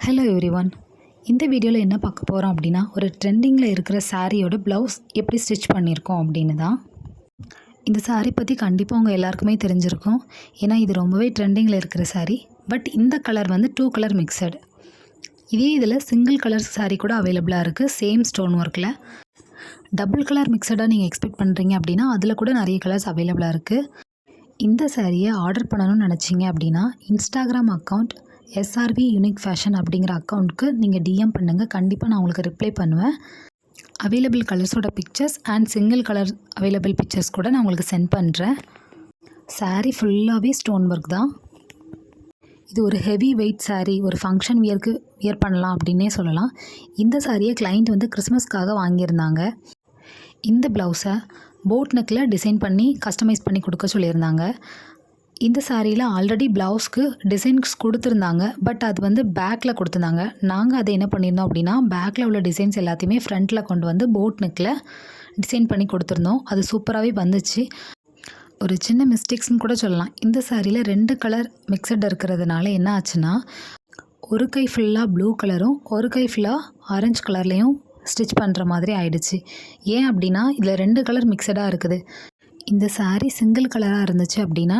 Hello everyone. இந்த வீடியோவில் என்ன பார்க்க போகிறோம் அப்படின்னா, ஒரு ட்ரெண்டிங்கில் இருக்கிற சாரியோட ப்ளவுஸ் எப்படி ஸ்டிச் பண்ணியிருக்கோம் அப்படின்னு தான். இந்த சாரீ பற்றி கண்டிப்பாக உங்கள் எல்லாருக்குமே தெரிஞ்சிருக்கும். ஏன்னா இது ரொம்பவே ட்ரெண்டிங்கில் இருக்கிற சாரீ. பட் இந்த கலர் வந்து 2 கலர் மிக்சடு. இதே இதில் சிங்கிள் கலர் சாரீ கூட அவைலபிளாக இருக்குது. சேம் ஸ்டோன் ஒர்க்கில். டபுள் கலர் மிக்சடாக நீங்கள் எக்ஸ்பெக்ட் பண்ணுறீங்க அப்படின்னா அதில் கூட நிறைய கலர்ஸ் அவைலபிளாக இருக்குது. இந்த சாரியை ஆர்டர் பண்ணணும்னு நினச்சிங்க அப்படின்னா Instagram account SRV unique fashion அப்படிங்கிற அக்கௌண்ட்டுக்கு நீங்கள் டிஎம் பண்ணுங்கள். கண்டிப்பாக நான் உங்களுக்கு ரிப்ளை பண்ணுவேன். அவைலபிள் கலர்ஸோட pictures and single colour available pictures கூட நான் உங்களுக்கு சென்ட் பண்ணுறேன். சாரீ ஃபுல்லாகவே ஸ்டோன் ஒர்க் தான். இது ஒரு ஹெவி வெயிட் சாரீ. ஒரு ஃபங்க்ஷன் வியர் பண்ணலாம் அப்படின்னே சொல்லலாம். இந்த சாரியை கிளைண்ட் வந்து கிறிஸ்மஸ்க்காக வாங்கியிருந்தாங்க. இந்த ப்ளவுஸை போட் நெக்கில் டிசைன் பண்ணி கஸ்டமைஸ் பண்ணி கொடுக்க சொல்லியிருந்தாங்க. இந்த சாரியில் ஆல்ரெடி ப்ளவுஸ்க்கு டிசைன்ஸ் கொடுத்துருந்தாங்க. பட் அது வந்து பேக்கில் கொடுத்துருந்தாங்க. நாங்கள் அதை என்ன பண்ணியிருந்தோம் அப்படின்னா, பேக்கில் உள்ள டிசைன்ஸ் எல்லாத்தையுமே ஃப்ரண்ட்டில் கொண்டு வந்து போட் நெக்கில் டிசைன் பண்ணி கொடுத்துருந்தோம். அது சூப்பராகவே வந்துச்சு. ஒரு சின்ன மிஸ்டேக்ஸ்னு கூட சொல்லலாம். இந்த சாரியில் 2 கலர் மிக்சட் இருக்கிறதுனால என்ன ஆச்சுன்னா, ஒரு கை ஃபுல்லாக ப்ளூ கலரும் ஒரு கை ஃபுல்லாக ஆரஞ்சு கலர்லேயும் ஸ்டிச் பண்ணுற மாதிரி ஆயிடுச்சு. ஏன் அப்படின்னா இதில் 2 கலர் மிக்சடாக இருக்குது. இந்த சாரீ சிங்கிள் கலராக இருந்துச்சு அப்படின்னா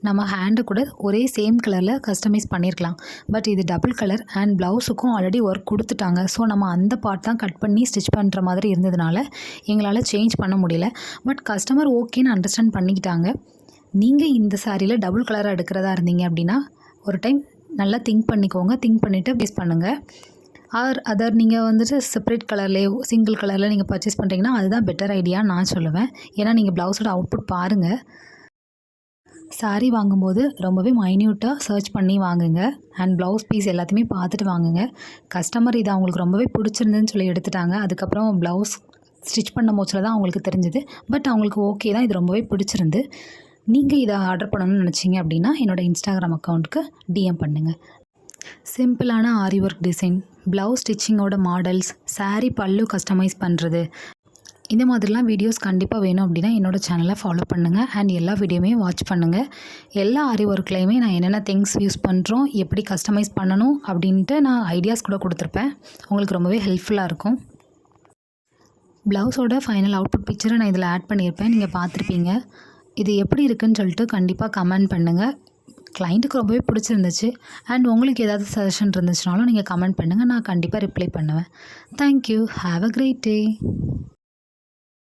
நம்ம ஹேண்டு கூட ஒரே சேம் கலரில் கஸ்டமைஸ் பண்ணியிருக்கலாம். பட் இது டபுள் கலர் அண்ட் ப்ளவுஸுக்கும் ஆல்ரெடி ஒர்க் கொடுத்துட்டாங்க. ஸோ நம்ம அந்த பார்ட் தான் கட் பண்ணி ஸ்டிச் பண்ணுற மாதிரி இருந்ததுனால எங்களால் சேஞ்ச் பண்ண முடியல. பட் கஸ்டமர் ஓகேன்னு அண்டர்ஸ்டாண்ட் பண்ணிக்கிட்டாங்க. நீங்கள் இந்த சாரியில் டபுள் கலராக எடுக்கிறதா இருந்தீங்க அப்படின்னா ஒரு டைம் நல்லா திங்க் பண்ணிக்கோங்க. திங்க் பண்ணிவிட்டு பேஸ் பண்ணுங்கள். அதர் நீங்கள் வந்துட்டு செப்பரேட் கலர்லேயோ சிங்கிள் கலரில் நீங்கள் பர்ச்சேஸ் பண்ணுறீங்கன்னா அதுதான் பெட்டர் ஐடியான்னு நான் சொல்லுவேன். ஏன்னா நீங்கள் ப்ளவுஸோட அவுட்புட் பாருங்கள். சாரீ வாங்கும்போது ரொம்பவே மைன்யூட்டாக சர்ச் பண்ணி வாங்குங்க. அண்ட் ப்ளவுஸ் பீஸ் எல்லாத்தையுமே பார்த்துட்டு வாங்குங்க. கஸ்டமர் இது அவங்களுக்கு ரொம்பவே பிடிச்சிருந்துன்னு சொல்லி எடுத்துட்டாங்க. அதுக்கப்புறம் ப்ளவுஸ் ஸ்டிச் பண்ண மோச்சில் தான் அவங்களுக்கு தெரிஞ்சுது. பட் அவங்களுக்கு ஓகே தான், இது ரொம்பவே பிடிச்சிருந்து. நீங்கள் இதை ஆர்டர் பண்ணணும்னு நினச்சிங்க அப்படின்னா என்னோடய இன்ஸ்டாகிராம் அக்கௌண்ட்டுக்கு டிஎம் பண்ணுங்கள். சிம்பிளான ஆரி ஒர்க் டிசைன், ப்ளவுஸ் ஸ்டிச்சிங்கோட மாடல்ஸ், சாரீ பல்லு கஸ்டமைஸ் பண்ணுறது, இந்த மாதிரிலாம் வீடியோஸ் கண்டிப்பாக வேணும் அப்படின்னா என்னோடய சேனலை ஃபாலோ பண்ணுங்கள். அண்ட் எல்லா வீடியோவுமே வாட்ச் பண்ணுங்கள். எல்லா ஆரி ஒர்க்லேயுமே நான் என்னென்ன திங்ஸ் யூஸ் பண்ணுறோம், எப்படி கஸ்டமைஸ் பண்ணணும் அப்படின்ட்டு நான் ஐடியாஸ் கூட கொடுத்துருப்பேன். உங்களுக்கு ரொம்பவே ஹெல்ப்ஃபுல்லாக இருக்கும். ப்ளவுஸோட ஃபைனல் அவுட்புட் பிக்சரை நான் இதில் ஆட் பண்ணியிருப்பேன். நீங்கள் பார்த்துருப்பீங்க. இது எப்படி இருக்குதுன்னு சொல்லிட்டு கண்டிப்பாக கமெண்ட் பண்ணுங்கள். கிளைண்ட்டுக்கு ரொம்பவே பிடிச்சிருந்துச்சு. அண்ட் உங்களுக்கு ஏதாவது சஜஷன் இருந்துச்சுனாலும் நீங்கள் கமெண்ட் பண்ணுங்கள். நான் கண்டிப்பாக ரிப்ளை பண்ணுவேன். Thank you. Have a great day.